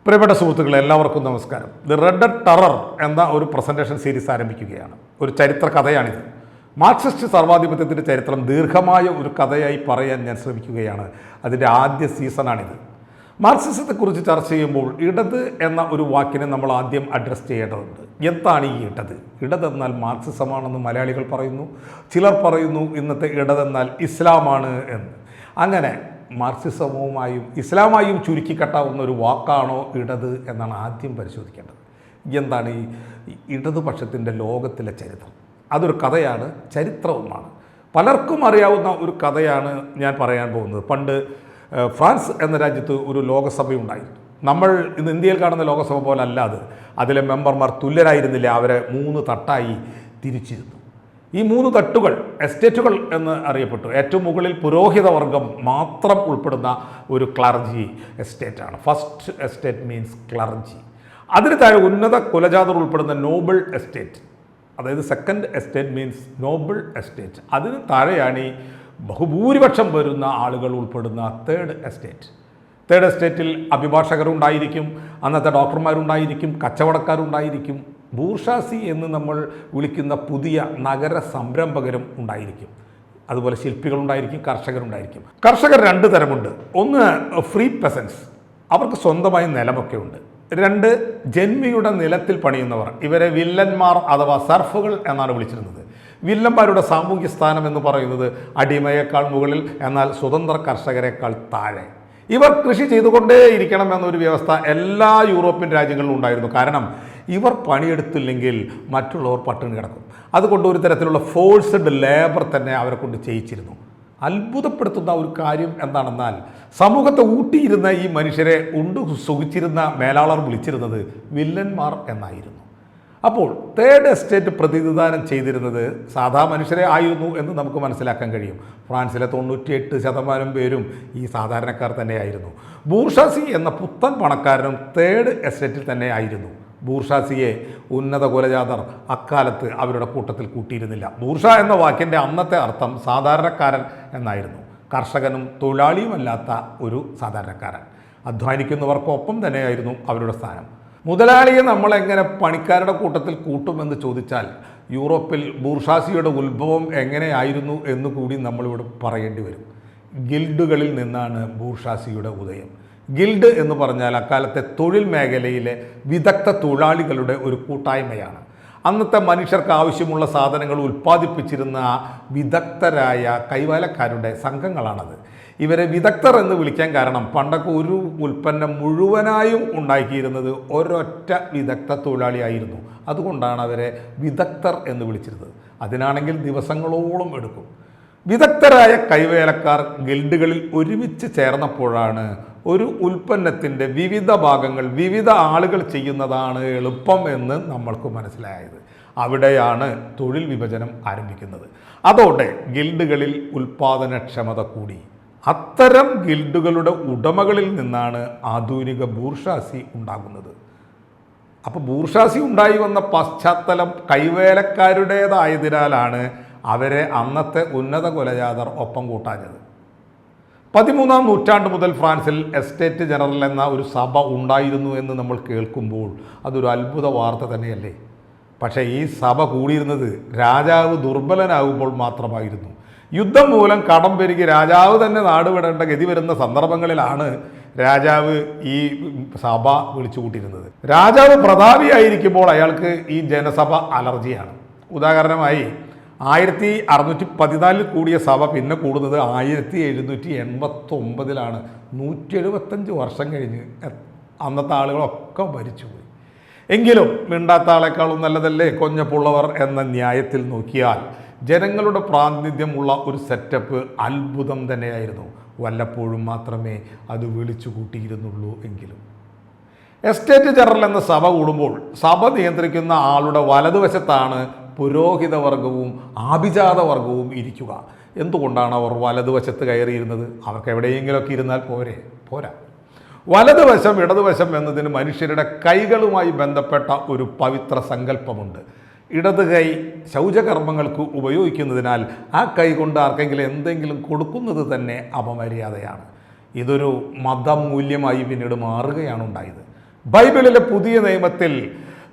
പ്രിയപ്പെട്ട സുഹൃത്തുക്കളെ, എല്ലാവർക്കും നമസ്കാരം. ദി റെഡ് ടെറർ എന്ന ഒരു പ്രസൻറ്റേഷൻ സീരീസ് ആരംഭിക്കുകയാണ്. ഒരു ചരിത്ര കഥയാണിത്. മാർക്സിസ്റ്റ് സർവാധിപത്യത്തിൻ്റെ ചരിത്രം ദീർഘമായ ഒരു കഥയായി പറയാൻ ഞാൻ ശ്രമിക്കുകയാണ്. അതിൻ്റെ ആദ്യ സീസണാണിത്. മാർക്സിസത്തെക്കുറിച്ച് ചർച്ച ചെയ്യുമ്പോൾ ഇടത് എന്ന ഒരു വാക്കിനെ നമ്മൾ ആദ്യം അഡ്രസ്സ് ചെയ്യേണ്ടതുണ്ട്. എന്താണ് ഈ ഇടത്? ഇടതെന്നാൽ മാർക്സിസമാണെന്ന് മലയാളികൾ പറയുന്നു. ചിലർ പറയുന്നു ഇന്നത്തെ ഇടതെന്നാൽ ഇസ്ലാമാണ് എന്ന്. അങ്ങനെ മാർക്സിസവുമായും ഇസ്ലാമായും ചുരുക്കിക്കെട്ടാവുന്ന ഒരു വാക്കാണോ ഇടത് എന്നാണ് ആദ്യം പരിശോധിക്കേണ്ടത്. എന്താണ് ഈ ഇടതുപക്ഷത്തിൻ്റെ ലോകത്തിലെ ചരിത്രം? അതൊരു കഥയാണ്, ചരിത്രവുമാണ്. പലർക്കും അറിയാവുന്ന ഒരു കഥയാണ് ഞാൻ പറയാൻ പോകുന്നത്. പണ്ട് ഫ്രാൻസ് എന്ന രാജ്യത്ത് ഒരു ലോകസഭയുണ്ടായിരുന്നു. നമ്മൾ ഇന്ന് ഇന്ത്യയിൽ കാണുന്ന ലോകസഭ പോലെ അല്ല അത്. അതിലെ മെമ്പർമാർ തുല്യരായിരുന്നില്ല. അവരെ 3 തട്ടായി തിരിച്ചിരുന്നു. ഈ 3 തട്ടുകൾ എസ്റ്റേറ്റുകൾ എന്ന് അറിയപ്പെട്ടു. ഏറ്റവും മുകളിൽ പുരോഹിത വർഗം മാത്രം ഉൾപ്പെടുന്ന ഒരു ക്ലർജി എസ്റ്റേറ്റാണ്. First estate means clergy. അതിന് താഴെ ഉന്നത കുലജാതർ ഉൾപ്പെടുന്ന നോബിൾ എസ്റ്റേറ്റ്, അതായത് second estate means noble estate. അതിന് താഴെയാണ് ഈ ബഹുഭൂരിപക്ഷം വരുന്ന ആളുകൾ ഉൾപ്പെടുന്ന തേർഡ് എസ്റ്റേറ്റ്. തേർഡ് എസ്റ്റേറ്റിൽ അഭിഭാഷകരുണ്ടായിരിക്കും, അന്നത്തെ ഡോക്ടർമാരുണ്ടായിരിക്കും, കച്ചവടക്കാരുണ്ടായിരിക്കും, ബൂർഷാസി എന്ന് നമ്മൾ വിളിക്കുന്ന പുതിയ നഗര സംരംഭകരും ഉണ്ടായിരിക്കും. അതുപോലെ ശില്പികളുണ്ടായിരിക്കും, കർഷകരുണ്ടായിരിക്കും. കർഷകർ 2 തരമുണ്ട്. ഒന്ന് ഫ്രീ പെസൻസ്, അവർക്ക് സ്വന്തമായി നിലമൊക്കെ ഉണ്ട്. 2 ജന്മിയുടെ നിലത്തിൽ പണിയുന്നവർ, ഇവരെ വില്ലന്മാർ അഥവാ സർഫുകൾ എന്നാണ് വിളിച്ചിരുന്നത്. വില്ലന്മാരുടെ സാമൂഹ്യ സ്ഥാനം എന്ന് പറയുന്നത് അടിമയേക്കാൾ മുകളിൽ, എന്നാൽ സ്വതന്ത്ര കർഷകരെക്കാൾ താഴെ. ഇവർ കൃഷി ചെയ്തുകൊണ്ടേയിരിക്കണം എന്നൊരു വ്യവസ്ഥ എല്ലാ യൂറോപ്യൻ രാജ്യങ്ങളിലും ഉണ്ടായിരുന്നു. കാരണം ഇവർ പണിയെടുത്തില്ലെങ്കിൽ മറ്റുള്ളവർ പട്ടിണി കിടക്കും. അതുകൊണ്ട് ഒരു തരത്തിലുള്ള ഫോഴ്സ്ഡ് ലേബർ തന്നെ അവരെ കൊണ്ട് ചെയ്യിച്ചിരുന്നു. അത്ഭുതപ്പെടുത്തുന്ന ഒരു കാര്യം എന്താണെന്നാൽ സമൂഹത്തെ ഊട്ടിയിരുന്ന ഈ മനുഷ്യരെ സുഖിച്ചിരുന്ന മേലാളർ വിളിച്ചിരുന്നത് വില്ലന്മാർ എന്നായിരുന്നു. അപ്പോൾ തേർഡ് എസ്റ്റേറ്റ് പ്രതിനിധാനം ചെയ്തിരുന്നത് സാധാ മനുഷ്യരെ ആയിരുന്നു എന്ന് നമുക്ക് മനസ്സിലാക്കാൻ കഴിയും. ഫ്രാൻസിലെ 98% പേരും ഈ സാധാരണക്കാർ തന്നെയായിരുന്നു. ബൂർഷാസി എന്ന പുത്തൻ പണക്കാരനും തേർഡ് എസ്റ്റേറ്റിൽ തന്നെ ആയിരുന്നു. ബൂർഷാസിയെ ഉന്നത കുലജാതർ അക്കാലത്ത് അവരുടെ കൂട്ടത്തിൽ കൂട്ടിയിരുന്നില്ല. ബൂർഷ എന്ന വാക്കിൻ്റെ അന്നത്തെ അർത്ഥം സാധാരണക്കാരൻ എന്നായിരുന്നു. കർഷകനും തൊഴിലാളിയുമല്ലാത്ത ഒരു സാധാരണക്കാരൻ. അധ്വാനിക്കുന്നവർക്കൊപ്പം തന്നെയായിരുന്നു അവരുടെ സ്ഥാനം. മുതലാളിയെ നമ്മളെങ്ങനെ പണിക്കാരുടെ കൂട്ടത്തിൽ കൂട്ടുമെന്ന് ചോദിച്ചാൽ യൂറോപ്പിൽ ബൂർഷാസിയുടെ ഉത്ഭവം എങ്ങനെയായിരുന്നു എന്ന് കൂടി നമ്മളിവിടെ പറയേണ്ടി വരും. ഗിൽഡുകളിൽ നിന്നാണ് ബൂർഷാസിയുടെ ഉദയം. ഗിൽഡ് എന്ന് പറഞ്ഞാൽ അക്കാലത്തെ തൊഴിൽ മേഖലയിലെ വിദഗ്ധ തൊഴിലാളികളുടെ ഒരു കൂട്ടായ്മയാണ്. അന്നത്തെ മനുഷ്യർക്ക് ആവശ്യമുള്ള സാധനങ്ങൾ ഉൽപ്പാദിപ്പിച്ചിരുന്ന വിദഗ്ധരായ കൈവേലക്കാരുടെ സംഘങ്ങളാണത്. ഇവരെ വിദഗ്ധർ എന്ന് വിളിക്കാൻ കാരണം പണ്ടൊക്കെ ഒരു ഉൽപ്പന്നം മുഴുവനായും ഉണ്ടാക്കിയിരുന്നത് ഒരൊറ്റ വിദഗ്ധ തൊഴിലാളിയായിരുന്നു. അതുകൊണ്ടാണ് അവരെ വിദഗ്ധർ എന്ന് വിളിച്ചിരുന്നത്. അതിനാണെങ്കിൽ ദിവസങ്ങളോളം എടുക്കും. വിദഗ്ധരായ കൈവേലക്കാർ ഗിൽഡുകളിൽ ഒരുമിച്ച് ചേർന്നപ്പോഴാണ് ഒരു ഉൽപ്പന്നത്തിൻ്റെ വിവിധ ഭാഗങ്ങൾ വിവിധ ആളുകൾ ചെയ്യുന്നതാണ് എളുപ്പം എന്ന് നമ്മൾക്ക് മനസ്സിലായത്. അവിടെയാണ് തൊഴിൽ വിഭജനം ആരംഭിക്കുന്നത്. അതോടെ ഗിൽഡുകളിൽ ഉൽപ്പാദനക്ഷമത കൂടി. അത്തരം ഗിൽഡുകളുടെ ഉടമകളിൽ നിന്നാണ് ആധുനിക ബൂർഷാസി ഉണ്ടാകുന്നത്. അപ്പോൾ ബൂർഷാസി ഉണ്ടായി വന്ന പശ്ചാത്തലം കൈവേലക്കാരുടേതായതിനാലാണ് അവരെ അന്നത്തെ ഉന്നത കുലജാതർ ഒപ്പം കൂട്ടാഞ്ഞത്. 13-ാം നൂറ്റാണ്ട് മുതൽ ഫ്രാൻസിൽ എസ്റ്റേറ്റ് ജനറൽ എന്ന ഒരു സഭ ഉണ്ടായിരുന്നു എന്ന് നമ്മൾ കേൾക്കുമ്പോൾ അതൊരു അത്ഭുത വാർത്ത തന്നെയല്ലേ. പക്ഷേ ഈ സഭ കൂടിയിരുന്നത് രാജാവ് ദുർബലനാകുമ്പോൾ മാത്രമായിരുന്നു. യുദ്ധം മൂലം കടം പെരുകി രാജാവ് തന്നെ നാടുവിടേണ്ട ഗതി വരുന്ന സന്ദർഭങ്ങളിലാണ് രാജാവ് ഈ സഭ വിളിച്ചു കൂട്ടിയിരുന്നത്. രാജാവ് പ്രതാപിയായിരിക്കുമ്പോൾ അയാൾക്ക് ഈ ജനസഭ അലർജിയാണ്. ഉദാഹരണമായി 1614 കൂടിയ സഭ പിന്നെ കൂടുന്നത് 1789 175 വർഷം കഴിഞ്ഞ് അന്നത്തെ ആളുകളൊക്കെ മരിച്ചുപോയി. എങ്കിലും മിണ്ടാത്ത ആളെക്കാളും നല്ലതല്ലേ കൊഞ്ഞപ്പുള്ളവർ എന്ന ന്യായത്തിൽ നോക്കിയാൽ ജനങ്ങളുടെ പ്രാതിനിധ്യമുള്ള ഒരു സെറ്റപ്പ് അത്ഭുതം തന്നെയായിരുന്നു. വല്ലപ്പോഴും മാത്രമേ അത് വിളിച്ചു കൂട്ടിയിരുന്നുള്ളൂ. എങ്കിലും എസ്റ്റേറ്റ് ജനറൽ എന്ന സഭ കൂടുമ്പോൾ സഭ നിയന്ത്രിക്കുന്ന ആളുടെ വലതുവശത്താണ് പുരോഹിത വർഗവും ആഭിജാത വർഗവും ഇരിക്കുക. എന്തുകൊണ്ടാണ് അവർ വലതുവശത്ത് കയറിയിരുന്നത്? അവർക്ക് എവിടെയെങ്കിലുമൊക്കെ ഇരുന്നാൽ പോരാ. വലതുവശം ഇടതുവശം എന്നതിന് മനുഷ്യരുടെ കൈകളുമായി ബന്ധപ്പെട്ട ഒരു പവിത്ര സങ്കല്പമുണ്ട്. ഇടത് കൈ ശൗചകർമ്മങ്ങൾക്ക് ഉപയോഗിക്കുന്നതിനാൽ ആ കൈ കൊണ്ട് ആർക്കെങ്കിലും എന്തെങ്കിലും കൊടുക്കുന്നത് തന്നെ അപമര്യാദയാണ്. ഇതൊരു മതമൂല്യമായി പിന്നീട് മാറുകയാണ് ഉണ്ടായത്. ബൈബിളിലെ പുതിയ നിയമത്തിൽ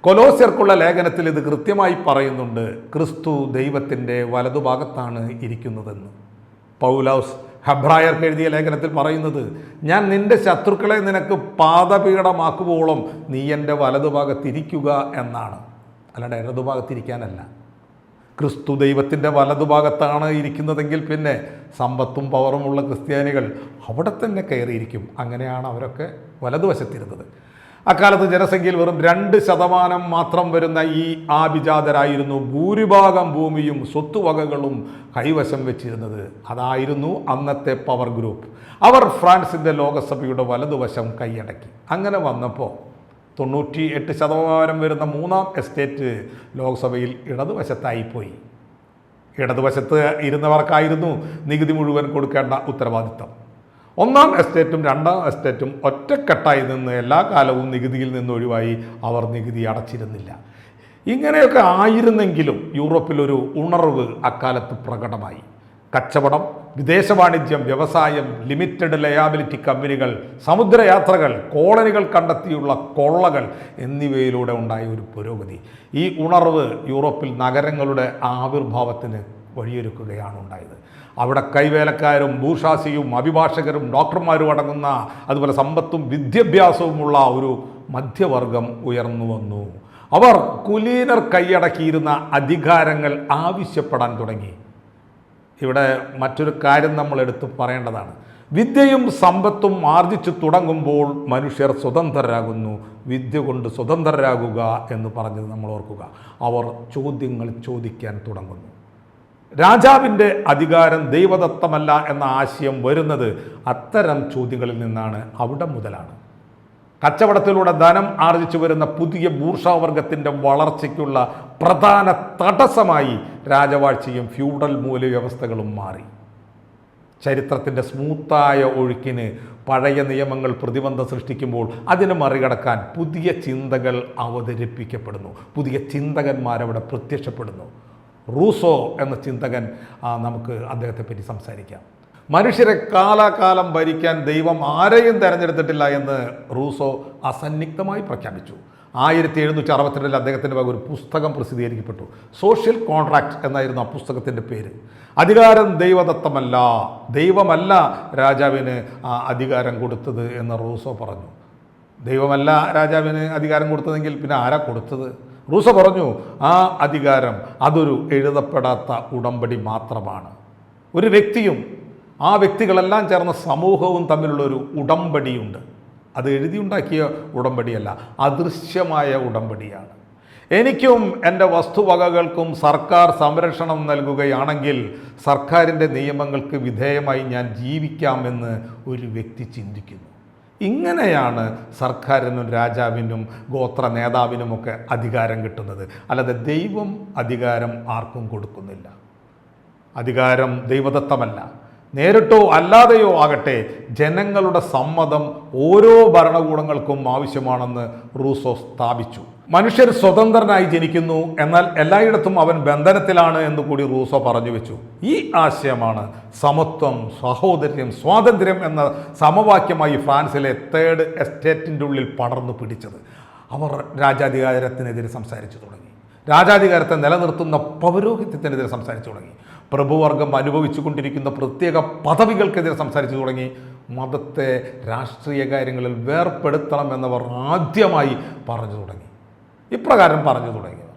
കൊലോസ്യർക്കുള്ള ലേഖനത്തിൽ ഇത് കൃത്യമായി പറയുന്നുണ്ട്. ക്രിസ്തു ദൈവത്തിൻ്റെ വലതുഭാഗത്താണ് ഇരിക്കുന്നതെന്ന്. പൗലോസ് ഹെബ്രായർക്ക് എഴുതിയ ലേഖനത്തിൽ പറയുന്നത്, ഞാൻ നിന്റെ ശത്രുക്കളെ നിനക്ക് പാദപീഠമാക്കുവോളം നീ എൻ്റെ വലതുഭാഗത്തിരിക്കുക എന്നാണ്, അല്ലാണ്ട് ഇടതുഭാഗത്തിരിക്കാനല്ല. ക്രിസ്തു ദൈവത്തിൻ്റെ വലതുഭാഗത്താണ് ഇരിക്കുന്നതെങ്കിൽ പിന്നെ സമ്പത്തും പവറുമുള്ള ക്രിസ്ത്യാനികൾ അവിടെ തന്നെ കയറിയിരിക്കും. അങ്ങനെയാണ് അവരൊക്കെ വലതുവശത്തിരുന്നത്. അക്കാലത്ത് ജനസംഖ്യയിൽ വെറും 2% മാത്രം വരുന്ന ഈ ആഭിജാതരായിരുന്നു ഭൂരിഭാഗം ഭൂമിയും സ്വത്തുവകകളും കൈവശം വെച്ചിരുന്നത്. അതായിരുന്നു അന്നത്തെ പവർ ഗ്രൂപ്പ്. അവർ ഫ്രാൻസിൻ്റെ ലോകസഭയുടെ വലതുവശം കൈയടക്കി. അങ്ങനെ വന്നപ്പോൾ 98% വരുന്ന 3-ാം എസ്റ്റേറ്റ് ലോക്സഭയിൽ ഇടതുവശത്തായിപ്പോയി. ഇടതുവശത്ത് ഇരുന്നവർക്കായിരുന്നു നികുതി മുഴുവൻ കൊടുക്കേണ്ട ഉത്തരവാദിത്തം. 1-ാം എസ്റ്റേറ്റും 2-ാം എസ്റ്റേറ്റും ഒറ്റക്കെട്ടായി നിന്ന് എല്ലാ കാലവും നികുതിയിൽ നിന്ന് ഒഴിവായി അവർ നികുതി അടച്ചിരുന്നില്ല. ഇങ്ങനെയൊക്കെ ആയിരുന്നെങ്കിലും യൂറോപ്പിലൊരു ഉണർവ് അക്കാലത്ത് പ്രകടമായി. കച്ചവടം, വിദേശ വാണിജ്യം, വ്യവസായം, ലിമിറ്റഡ് ലയബിലിറ്റി കമ്പനികൾ, സമുദ്രയാത്രകൾ, കോളനികൾ കണ്ടെത്തിയുള്ള കൊള്ളകൾ എന്നിവയിലൂടെ ഉണ്ടായ ഒരു പുരോഗതി. ഈ ഉണർവ് യൂറോപ്പിൽ നഗരങ്ങളുടെ ആവിർഭാവത്തിന് വഴിയൊരുക്കുകയാണ് ഉണ്ടായത്. അവിടെ കൈവേലക്കാരും ബൂർഷാസിയും അഭിഭാഷകരും ഡോക്ടർമാരും അടങ്ങുന്ന, അതുപോലെ സമ്പത്തും വിദ്യാഭ്യാസവുമുള്ള ഒരു മധ്യവർഗം ഉയർന്നു വന്നു. അവർ കുലീനർ കൈയടക്കിയിരുന്ന അധികാരങ്ങൾ ആവശ്യപ്പെടാൻ തുടങ്ങി. ഇവിടെ മറ്റൊരു കാര്യം നമ്മൾ എടുത്തു പറയേണ്ടതാണ്. വിദ്യയും സമ്പത്തും ആർജിച്ചു തുടങ്ങുമ്പോൾ മനുഷ്യർ സ്വതന്ത്രരാകുന്നു. വിദ്യ കൊണ്ട് സ്വതന്ത്രരാകുക എന്ന് പറഞ്ഞത് നമ്മൾ ഓർക്കുക. അവർ ചോദ്യങ്ങൾ ചോദിക്കാൻ തുടങ്ങുന്നു. രാജാവിൻ്റെ അധികാരം ദൈവദത്തമല്ല എന്ന ആശയം വരുന്നത് അത്തരം ചോദ്യങ്ങളിൽ നിന്നാണ്. അവിടെ മുതലാണ് കച്ചവടത്തിലൂടെ ധനം ആർജിച്ചു വരുന്ന പുതിയ ബൂർഷാവർഗത്തിൻ്റെ വളർച്ചയ്ക്കുള്ള പ്രധാന തടസ്സമായി രാജവാഴ്ചയും ഫ്യൂഡൽ മൂല്യവ്യവസ്ഥകളും മാറി. ചരിത്രത്തിൻ്റെ സ്മൂത്തായ ഒഴുക്കിന് പഴയ നിയമങ്ങൾ പ്രതിബന്ധം സൃഷ്ടിക്കുമ്പോൾ അതിനെ മറികടക്കാൻ പുതിയ ചിന്തകൾ അവതരിപ്പിക്കപ്പെടുന്നു. പുതിയ ചിന്തകന്മാരവിടെ പ്രത്യക്ഷപ്പെടുന്നു. റൂസോ എന്ന ചിന്തകൻ, നമുക്ക് അദ്ദേഹത്തെപ്പറ്റി സംസാരിക്കാം. മനുഷ്യരെ കാലാകാലം ഭരിക്കാൻ ദൈവം ആരെയും തിരഞ്ഞെടുത്തിട്ടില്ല എന്ന് റൂസോ അസന്നിഗ്ധമായി പ്രഖ്യാപിച്ചു. 1762 അദ്ദേഹത്തിൻ്റെ വക ഒരു പുസ്തകം പ്രസിദ്ധീകരിക്കപ്പെട്ടു. സോഷ്യൽ കോൺട്രാക്റ്റ് എന്നായിരുന്നു ആ പുസ്തകത്തിൻ്റെ പേര്. അധികാരം ദൈവദത്തമല്ല, ദൈവമല്ല രാജാവിന് അധികാരം കൊടുത്തത് എന്ന് റൂസോ പറഞ്ഞു. ദൈവമല്ല രാജാവിന് അധികാരം കൊടുത്തതെങ്കിൽ പിന്നെ ആരാ കൊടുത്തത്? റൂസോ പറഞ്ഞു, ആ അധികാരം അതൊരു എഴുതപ്പെടാത്ത ഉടമ്പടി മാത്രമാണ്. ഒരു വ്യക്തിയും ആ വ്യക്തികളെല്ലാം ചേർന്ന സമൂഹവും തമ്മിലുള്ളൊരു ഉടമ്പടിയുണ്ട്. അത് എഴുതിയുണ്ടാക്കിയ ഉടമ്പടിയല്ല, അദൃശ്യമായ ഉടമ്പടിയാണ്. എനിക്കും എൻ്റെ വസ്തുവകകൾക്കും സർക്കാർ സംരക്ഷണം നൽകുകയാണെങ്കിൽ സർക്കാരിൻ്റെ നിയമങ്ങൾക്ക് വിധേയമായി ഞാൻ ജീവിക്കാമെന്ന് ഒരു വ്യക്തി ചിന്തിക്കുന്നു. ഇങ്ങനെയാണ് സർക്കാരിനും രാജാവിനും ഗോത്ര നേതാവിനുമൊക്കെ അധികാരം കിട്ടുന്നത്. അല്ലാതെ ദൈവം അധികാരം ആർക്കും കൊടുക്കുന്നില്ല. അധികാരം ദൈവദത്തമല്ല. നേരിട്ടോ അല്ലാതെയോ ആകട്ടെ, ജനങ്ങളുടെ സമ്മതം ഓരോ ഭരണകൂടങ്ങൾക്കും ആവശ്യമാണെന്ന് റൂസോ സ്ഥാപിച്ചു. മനുഷ്യർ സ്വതന്ത്രനായി ജനിക്കുന്നു, എന്നാൽ എല്ലായിടത്തും അവൻ ബന്ധനത്തിലാണ് എന്ന് കൂടി റൂസോ പറഞ്ഞു വെച്ചു. ഈ ആശയമാണ് സമത്വം, സഹോദര്യം, സ്വാതന്ത്ര്യം എന്ന സമവാക്യമായി ഫ്രാൻസിലെ 3rd എസ്റ്റേറ്റിൻ്റെ ഉള്ളിൽ പടർന്നു പിടിച്ചത്. അവർ രാജാധികാരത്തിനെതിരെ സംസാരിച്ചു തുടങ്ങി. രാജാധികാരത്തെ നിലനിർത്തുന്ന പൗരോഹിത്യത്തിനെതിരെ സംസാരിച്ചു തുടങ്ങി. പ്രഭുവർഗം അനുഭവിച്ചു കൊണ്ടിരിക്കുന്ന പ്രത്യേക പദവികൾക്കെതിരെ സംസാരിച്ചു തുടങ്ങി. മതത്തെ രാഷ്ട്രീയ കാര്യങ്ങളിൽ വേർപ്പെടുത്തണമെന്നവർ ആദ്യമായി പറഞ്ഞു തുടങ്ങി. ഇപ്രകാരം പറഞ്ഞു തുടങ്ങിയവർ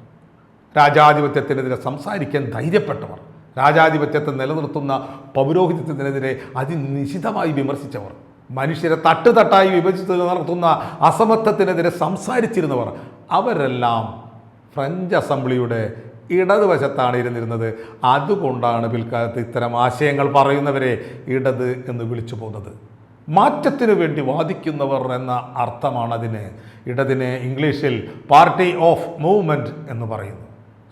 രാജാധിപത്യത്തിനെതിരെ സംസാരിക്കാൻ ധൈര്യപ്പെട്ടവർ, രാജാധിപത്യത്തെ നിലനിർത്തുന്ന പൗരോഹിത്യത്തിനെതിരെ അതിനിശിതമായി വിമർശിച്ചവർ, മനുഷ്യരെ തട്ടുതട്ടായി വിഭജിച്ച് നടത്തുന്ന അസമത്വത്തിനെതിരെ സംസാരിച്ചിരുന്നവർ, അവരെല്ലാം ഫ്രഞ്ച് അസംബ്ലിയുടെ ഇടതുവശത്താണ് ഇരുന്നിരുന്നത്. അതുകൊണ്ടാണ് പിൽക്കാലത്ത് ഇത്തരം ആശയങ്ങൾ പറയുന്നവരെ ഇടത് എന്ന് വിളിച്ചു പോകുന്നത്. മാറ്റത്തിനു വേണ്ടി വാദിക്കുന്നവർ എന്ന അർത്ഥമാണ് അതിന്. ഇടതിനെ ഇംഗ്ലീഷിൽ പാർട്ടി ഓഫ് മൂവ്മെൻറ്റ് എന്ന് പറയുന്നു.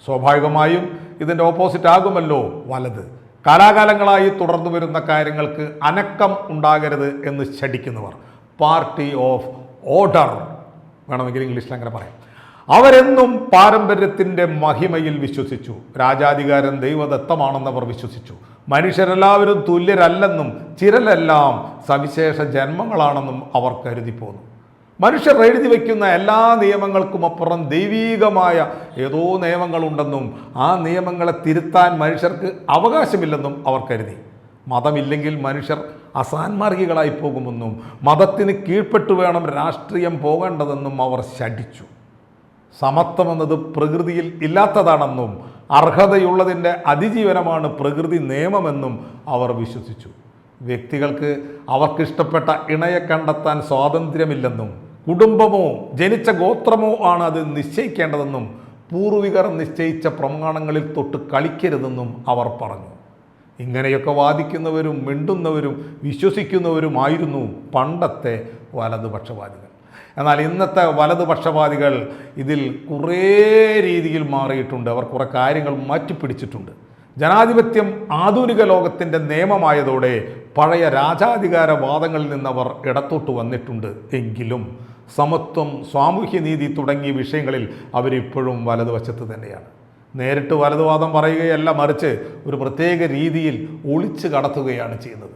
സ്വാഭാവികമായും ഇതിൻ്റെ ഓപ്പോസിറ്റ് ആകുമല്ലോ വലത്. കാലാകാലങ്ങളായി തുടർന്നു വരുന്ന കാര്യങ്ങൾക്ക് അനക്കം ഉണ്ടാകരുത് എന്ന് ശഠിക്കുന്നവർ. പാർട്ടി ഓഫ് ഓർഡർ വേണമെങ്കിൽ ഇംഗ്ലീഷിൽ അങ്ങനെ പറയാം. അവരെന്നും പാരമ്പര്യത്തിൻ്റെ മഹിമയിൽ വിശ്വസിച്ചു. രാജാധികാരം ദൈവദത്തമാണെന്നവർ വിശ്വസിച്ചു. മനുഷ്യരെല്ലാവരും തുല്യരല്ലെന്നും ചിലരെല്ലാം സവിശേഷ ജന്മങ്ങളാണെന്നും അവർ കരുതിപ്പോന്നു. മനുഷ്യർ എഴുതി വയ്ക്കുന്ന എല്ലാ നിയമങ്ങൾക്കും അപ്പുറം ദൈവീകമായ ഏതോ നിയമങ്ങളുണ്ടെന്നും ആ നിയമങ്ങളെ തിരുത്താൻ മനുഷ്യർക്ക് അവകാശമില്ലെന്നും അവർ കരുതി. മതമില്ലെങ്കിൽ മനുഷ്യർ അസാൻമാർഗികളായി പോകുമെന്നും മതത്തിന് കീഴ്പ്പെട്ടു വേണം രാഷ്ട്രീയം പോകേണ്ടതെന്നും അവർ ശഠിച്ചു. സമത്വമെന്നത് പ്രകൃതിയിൽ ഇല്ലാത്തതാണെന്നും അർഹതയുള്ളതിൻ്റെ അതിജീവനമാണ് പ്രകൃതി നിയമമെന്നും അവർ വിശ്വസിച്ചു. വ്യക്തികൾക്ക് അവർക്കിഷ്ടപ്പെട്ട ഇണയെ കണ്ടെത്താൻ സ്വാതന്ത്ര്യമില്ലെന്നും കുടുംബമോ ജനിച്ച ഗോത്രമോ ആണ് അത് നിശ്ചയിക്കേണ്ടതെന്നും പൂർവികർ നിശ്ചയിച്ച പ്രമാണങ്ങളിൽ തൊട്ട് കളിക്കരുതെന്നും അവർ പറഞ്ഞു. ഇങ്ങനെയൊക്കെ വാദിക്കുന്നവരും മിണ്ടുന്നവരും വിശ്വസിക്കുന്നവരുമായിരുന്നു പണ്ടത്തെ വലതുപക്ഷവാദികൾ. എന്നാൽ ഇന്നത്തെ വലതുപക്ഷവാദികൾ ഇതിൽ കുറേ രീതിയിൽ മാറിയിട്ടുണ്ട്. അവർ കുറേ കാര്യങ്ങൾ മാറ്റിപ്പിടിച്ചിട്ടുണ്ട്. ജനാധിപത്യം ആധുനിക ലോകത്തിൻ്റെ നിയമമായതോടെ പഴയ രാജാധികാരവാദങ്ങളിൽ നിന്നവർ ഇടത്തോട്ട് വന്നിട്ടുണ്ട്. എങ്കിലും സമത്വം, സാമൂഹ്യനീതി തുടങ്ങിയ വിഷയങ്ങളിൽ അവരിപ്പോഴും വലതുവശത്ത് തന്നെയാണ്. നേരിട്ട് വലതുവാദം പറയുകയല്ല, മറിച്ച് ഒരു പ്രത്യേക രീതിയിൽ ഒളിച്ചു കടത്തുകയാണ് ചെയ്യുന്നത്.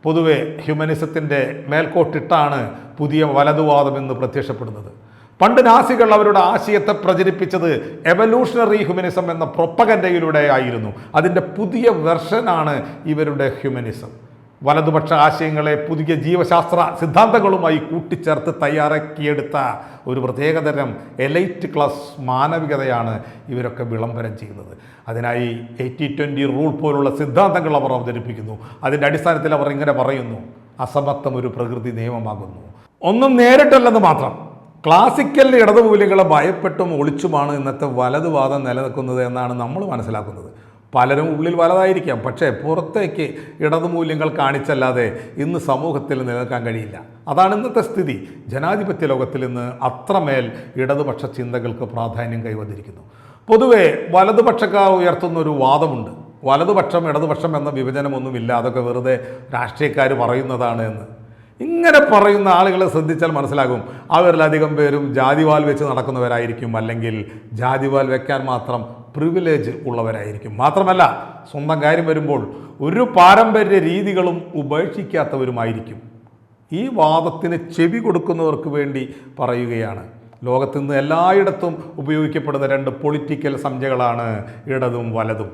പൊതുവെ ഹ്യൂമനിസത്തിൻ്റെ മേൽക്കോട്ടിട്ടാണ് പുതിയ വലതുവാദം എന്ന് പ്രത്യക്ഷപ്പെടുന്നത്. പണ്ട് നാസികൾ അവരുടെ ആശയത്തെ പ്രചരിപ്പിച്ചത് എവല്യൂഷണറി ഹ്യൂമനിസം എന്ന പ്രൊപ്പഗൻഡയിലൂടെ ആയിരുന്നു. അതിൻ്റെ പുതിയ വെർഷനാണ് ഇവരുടെ ഹ്യൂമനിസം. വലതുപക്ഷ ആശയങ്ങളെ പുതിയ ജീവശാസ്ത്ര സിദ്ധാന്തങ്ങളുമായി കൂട്ടിച്ചേർത്ത് തയ്യാറാക്കിയെടുത്ത ഒരു പ്രത്യേകതരം എലൈറ്റ് ക്ലാസ് മാനവികതയാണ് ഇവരൊക്കെ വിളംബരം ചെയ്യുന്നത്. അതിനായി 80-20 റൂൾ പോലുള്ള സിദ്ധാന്തങ്ങൾ അവർ അവതരിപ്പിക്കുന്നു. അതിൻ്റെ അടിസ്ഥാനത്തിൽ അവർ ഇങ്ങനെ പറയുന്നു: അസമത്വം ഒരു പ്രകൃതി നിയമമാകുന്നു. ഒന്നും നേരിട്ടല്ലെന്ന് മാത്രം. ക്ലാസിക്കൽ ഇടതുമൂല്യങ്ങളെ ഭയപ്പെട്ടും ഒളിച്ചുമാണ് ഇന്നത്തെ വലതുവാദം നിലനിൽക്കുന്നത് എന്നാണ് നമ്മൾ മനസ്സിലാക്കുന്നത്. പലരും ഉള്ളിൽ വലതായിരിക്കാം, പക്ഷേ പുറത്തേക്ക് ഇടതുമൂല്യങ്ങൾ കാണിച്ചല്ലാതെ ഇന്ന് സമൂഹത്തിൽ നിലനിൽക്കാൻ കഴിയില്ല. അതാണ് ഇന്നത്തെ സ്ഥിതി. ജനാധിപത്യ ലോകത്തിൽ ഇന്ന് അത്രമേൽ ഇടതുപക്ഷ ചിന്തകൾക്ക് പ്രാധാന്യം കൈവന്നിരിക്കുന്നു. പൊതുവെ വലതുപക്ഷക്കാർ ഉയർത്തുന്ന ഒരു വാദമുണ്ട്: വലതുപക്ഷം ഇടതുപക്ഷം എന്ന വിഭജനമൊന്നുമില്ല, അതൊക്കെ വെറുതെ രാഷ്ട്രീയക്കാർ പറയുന്നതാണ് എന്ന്. ഇങ്ങനെ പറയുന്ന ആളുകളെ ശ്രദ്ധിച്ചാൽ മനസ്സിലാകും അവരിലധികം പേരും ജാതിവാൽ വെച്ച് നടക്കുന്നവരായിരിക്കും, അല്ലെങ്കിൽ ജാതിവാൽ വെക്കാൻ മാത്രം പ്രിവിലേജ് ഉള്ളവരായിരിക്കും. മാത്രമല്ല, സ്വന്തം കാര്യം വരുമ്പോൾ ഒരു പാരമ്പര്യ രീതികളും ഉപേക്ഷിക്കാത്തവരുമായിരിക്കും. ഈ വാദത്തിന് ചെവി കൊടുക്കുന്നവർക്ക് വേണ്ടി പറയുകയാണ്. ലോകത്ത് നിന്ന് എല്ലായിടത്തും ഉപയോഗിക്കപ്പെടുന്ന രണ്ട് പൊളിറ്റിക്കൽ സംജ്ഞകളാണ് ഇടതും വലതും.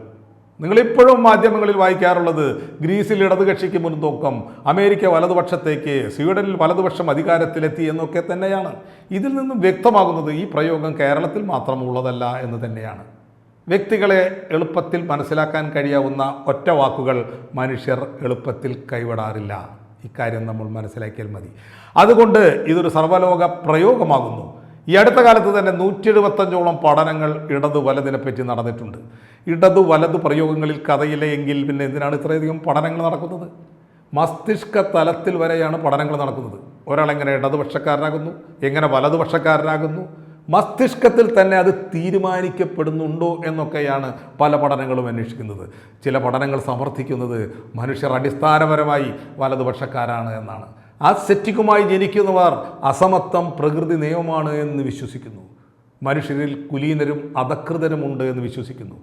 നിങ്ങളിപ്പോഴും മാധ്യമങ്ങളിൽ വായിക്കാറുള്ളത് ഗ്രീസിൽ ഇടതുകക്ഷിക്ക് മുൻതൂക്കം, അമേരിക്ക വലതുപക്ഷത്തേക്ക്, സ്വീഡനിൽ വലതുപക്ഷം അധികാരത്തിലെത്തി എന്നൊക്കെ തന്നെയാണ്. ഇതിൽ നിന്നും വ്യക്തമാകുന്നത് ഈ പ്രയോഗം കേരളത്തിൽ മാത്രം ഉള്ളതല്ല എന്ന് തന്നെയാണ്. വ്യക്തികളെ എളുപ്പത്തിൽ മനസ്സിലാക്കാൻ കഴിയാവുന്ന ഒറ്റ വാക്കുകൾ മനുഷ്യർ എളുപ്പത്തിൽ കൈവിടാറില്ല. ഇക്കാര്യം നമ്മൾ മനസ്സിലാക്കിയാൽ മതി. അതുകൊണ്ട് ഇതൊരു സർവ്വലോക പ്രയോഗമാകുന്നു. ഈ അടുത്ത കാലത്ത് തന്നെ 175ഓളം പഠനങ്ങൾ ഇടതു വലതിനെപ്പറ്റി നടന്നിട്ടുണ്ട്. ഇടതു വലതു പ്രയോഗങ്ങളിൽ കഥയില്ല എങ്കിൽ പിന്നെ എന്തിനാണ് ഇത്രയധികം പഠനങ്ങൾ നടക്കുന്നത്? മസ്തിഷ്ക തലത്തിൽ വരെയാണ് പഠനങ്ങൾ നടക്കുന്നത്. ഒരാളെങ്ങനെ ഇടതുപക്ഷക്കാരനാകുന്നു, എങ്ങനെ വലതുപക്ഷക്കാരനാകുന്നു, മസ്തിഷ്കത്തിൽ തന്നെ അത് തീരുമാനിക്കപ്പെടുന്നുണ്ടോ എന്നൊക്കെയാണ് പല പഠനങ്ങളും അന്വേഷിക്കുന്നത്. ചില പഠനങ്ങൾ സമർത്ഥിക്കുന്നത് മനുഷ്യർ അടിസ്ഥാനപരമായി വലതുപക്ഷക്കാരാണ് എന്നാണ്. ആ സെറ്റിക്കുമായി ജനിക്കുന്നവർ അസമത്വം പ്രകൃതി നിയമമാണ് എന്ന് വിശ്വസിക്കുന്നു. മനുഷ്യരിൽ കുലീനരും അധകൃതരുമുണ്ട് എന്ന് വിശ്വസിക്കുന്നു.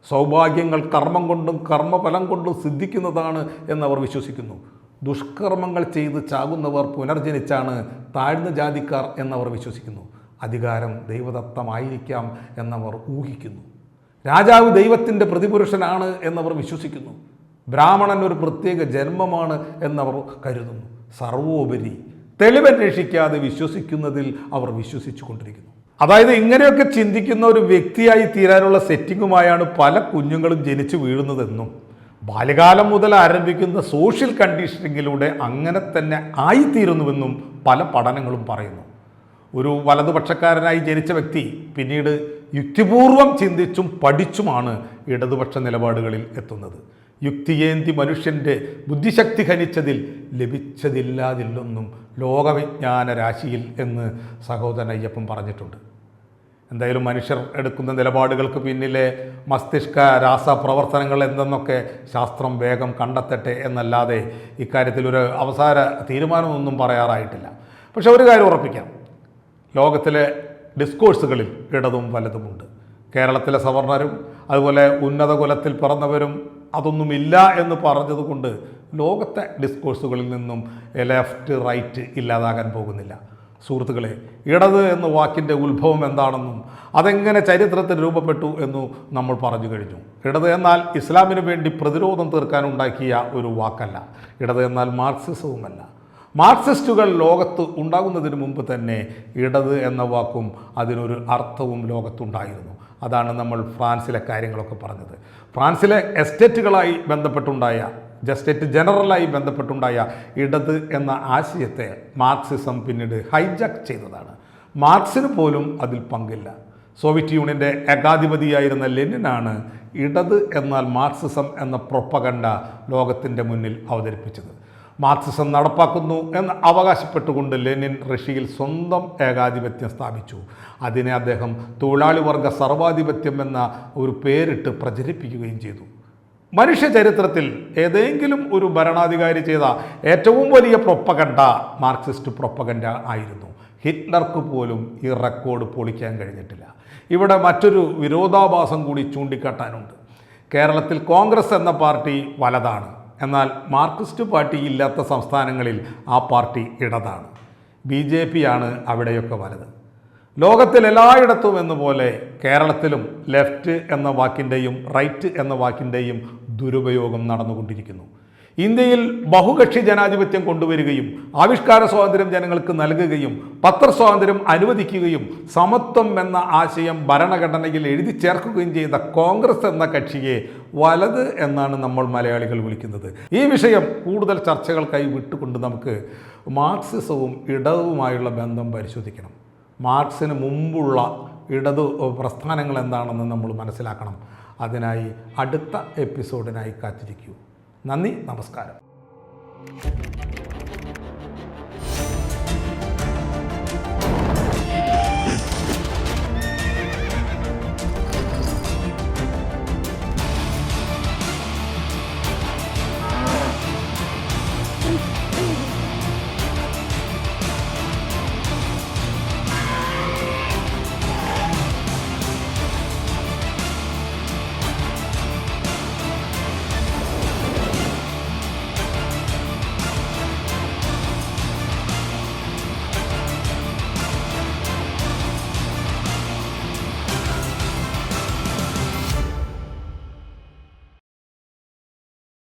സൗഭാഗ്യങ്ങൾ കർമ്മം കൊണ്ടും കർമ്മഫലം കൊണ്ടും സിദ്ധിക്കുന്നതാണ് എന്നവർ വിശ്വസിക്കുന്നു. ദുഷ്കർമ്മങ്ങൾ ചെയ്ത് ചാകുന്നവർ പുനർജനിച്ചാണ് താഴ്ന്ന ജാതിക്കാർ എന്നവർ വിശ്വസിക്കുന്നു. അധികാരം ദൈവദത്തമായിരിക്കാം എന്നവർ ഊഹിക്കുന്നു. രാജാവ് ദൈവത്തിൻ്റെ പ്രതിപുരുഷനാണ് എന്നവർ വിശ്വസിക്കുന്നു. ബ്രാഹ്മണൻ ഒരു പ്രത്യേക ജന്മമാണ് എന്നവർ കരുതുന്നു. സർവോപരി തെളിവന്വേഷിക്കാതെ വിശ്വസിക്കുന്നതിൽ അവർ വിശ്വസിച്ചു കൊണ്ടിരിക്കുന്നു. അതായത് ഇങ്ങനെയൊക്കെ ചിന്തിക്കുന്ന ഒരു വ്യക്തിയായി തീരാനുള്ള സെറ്റിങ്ങുമായാണ് പല കുഞ്ഞുങ്ങളും ജനിച്ചു വീഴുന്നതെന്നും ബാല്യകാലം മുതൽ ആരംഭിക്കുന്ന സോഷ്യൽ കണ്ടീഷനിങ്ങിലൂടെ അങ്ങനെ തന്നെ ആയിത്തീരുന്നുവെന്നും പല പഠനങ്ങളും പറയുന്നു. ഒരു വലതുപക്ഷക്കാരനായി ജനിച്ച വ്യക്തി പിന്നീട് യുക്തിപൂർവം ചിന്തിച്ചും പഠിച്ചുമാണ് ഇടതുപക്ഷ നിലപാടുകളിൽ എത്തുന്നത്. യുക്തിയേന്തി മനുഷ്യൻ്റെ ബുദ്ധിശക്തി ഖനിച്ചതിൽ ലഭിച്ചതില്ലാതില്ലൊന്നും ലോകവിജ്ഞാന രാശിയിൽ എന്ന് സഹോദരൻ അയ്യപ്പൻ പറഞ്ഞിട്ടുണ്ട്. എന്തായാലും മനുഷ്യർ എടുക്കുന്ന നിലപാടുകൾക്ക് പിന്നിലെ മസ്തിഷ്ക രാസപ്രവർത്തനങ്ങൾ എന്തെന്നൊക്കെ ശാസ്ത്രം വേഗം കണ്ടെത്തട്ടെ എന്നല്ലാതെ ഇക്കാര്യത്തിൽ ഒരു അവസാന തീരുമാനമൊന്നും പറയാറായിട്ടില്ല. പക്ഷെ ഒരു കാര്യം ഉറപ്പിക്കാം, ലോകത്തിലെ ഡിസ്കോഴ്സുകളിൽ ഇടതും വലതുമുണ്ട്. കേരളത്തിലെ സവർണരും അതുപോലെ ഉന്നത കുലത്തിൽ പിറന്നവരും അതൊന്നുമില്ല എന്ന് പറഞ്ഞതുകൊണ്ട് ലോകത്തെ ഡിസ്കോഴ്സുകളിൽ നിന്നും ലെഫ്റ്റ് റൈറ്റ് ഇല്ലാതാകാൻ പോകുന്നില്ല. സുഹൃത്തുക്കളെ, ഇടത് എന്ന വാക്കിൻ്റെ ഉത്ഭവം എന്താണെന്നും അതെങ്ങനെ ചരിത്രത്തിൽ രൂപപ്പെട്ടു എന്നു നമ്മൾ പറഞ്ഞു കഴിഞ്ഞു. ഇടത് എന്നാൽ ഇസ്ലാമിന് വേണ്ടി പ്രതിരോധം തീർക്കാനുണ്ടാക്കിയ ഒരു വാക്കല്ല. ഇടത് എന്നാൽ മാർക്സിസവുമല്ല. മാർക്സിസ്റ്റുകൾ ലോകത്ത് ഉണ്ടാകുന്നതിന് മുമ്പ് തന്നെ ഇടത് എന്ന വാക്കും അതിനൊരു അർത്ഥവും ലോകത്തുണ്ടായിരുന്നു. അതാണ് നമ്മൾ ഫ്രാൻസിലെ കാര്യങ്ങളൊക്കെ പറഞ്ഞത്. ഫ്രാൻസിലെ എസ്റ്റേറ്റുകളായി ബന്ധപ്പെട്ടുണ്ടായ എസ്റ്റേറ്റ് ജനറലായി ബന്ധപ്പെട്ടുണ്ടായ ഇടത് എന്ന ആശയത്തെ മാർക്സിസം പിന്നീട് ഹൈജാക്ക് ചെയ്തതാണ്. മാർക്സിന് പോലും അതിൽ പങ്കില്ല. സോവിയറ്റ് യൂണിയൻ്റെ ഏകാധിപതിയായിരുന്ന ലെനിനാണ് ഇടത് എന്നാൽ മാർക്സിസം എന്ന പ്രൊപ്പഗണ്ട ലോകത്തിൻ്റെ മുന്നിൽ അവതരിപ്പിച്ചത്. മാർക്സിസം നടപ്പാക്കുന്നു എന്ന് അവകാശപ്പെട്ടുകൊണ്ട് ലെനിൻ റഷ്യയിൽ സ്വന്തം ഏകാധിപത്യം സ്ഥാപിച്ചു. അതിനെ അദ്ദേഹം തൊഴിലാളി വർഗ സർവാധിപത്യം എന്ന ഒരു പേരിട്ട് പ്രചരിപ്പിക്കുകയും ചെയ്തു. മനുഷ്യ ചരിത്രത്തിൽ ഏതെങ്കിലും ഒരു ഭരണാധികാരി ചെയ്ത ഏറ്റവും വലിയ പ്രൊപ്പഗണ്ട മാർക്സിസ്റ്റ് പ്രൊപ്പഗണ്ട ആയിരുന്നു. ഹിറ്റ്ലർക്ക് പോലും ഈ റെക്കോർഡ് പൊളിക്കാൻ കഴിഞ്ഞിട്ടില്ല. ഇവിടെ മറ്റൊരു വിരോധാഭാസം കൂടി ചൂണ്ടിക്കാട്ടാനുണ്ട്. കേരളത്തിൽ കോൺഗ്രസ് എന്ന പാർട്ടി വലതാണ്. എന്നാൽ മാർക്സിസ്റ്റ് പാർട്ടി ഇല്ലാത്ത സംസ്ഥാനങ്ങളിൽ ആ പാർട്ടി ഇടതാണ്. BJP ആണ് അവിടെയൊക്കെ വലത്. ലോകത്തിൽ എല്ലായിടത്തും എന്നപോലെ കേരളത്തിലും ലെഫ്റ്റ് എന്ന വാക്കിൻ്റെയും റൈറ്റ് എന്ന വാക്കിൻ്റെയും ദുരുപയോഗം നടന്നുകൊണ്ടിരിക്കുന്നു. ഇന്ത്യയിൽ ബഹുകക്ഷി ജനാധിപത്യം കൊണ്ടുവരികയും ആവിഷ്കാര സ്വാതന്ത്ര്യം ജനങ്ങൾക്ക് നൽകുകയും പത്രസ്വാതന്ത്ര്യം അനുവദിക്കുകയും സമത്വം എന്ന ആശയം ഭരണഘടനയിൽ എഴുതി ചേർക്കുകയും ചെയ്ത കോൺഗ്രസ് എന്ന കക്ഷിയെ വലത് എന്നാണ് നമ്മൾ മലയാളികൾ വിളിക്കുന്നത്. ഈ വിഷയം കൂടുതൽ ചർച്ചകൾക്കായി വിട്ടുകൊണ്ട് നമുക്ക് മാർക്സിസവും ഇടതുമായുള്ള ബന്ധം പരിശോധിക്കണം. മാർക്സിന് മുമ്പുള്ള ഇടതു പ്രസ്ഥാനങ്ങൾ എന്താണെന്ന് നമ്മൾ മനസ്സിലാക്കണം. അതിനായി അടുത്ത എപ്പിസോഡിനായി കാത്തിരിക്കൂ. നന്ദി, നമസ്കാരം.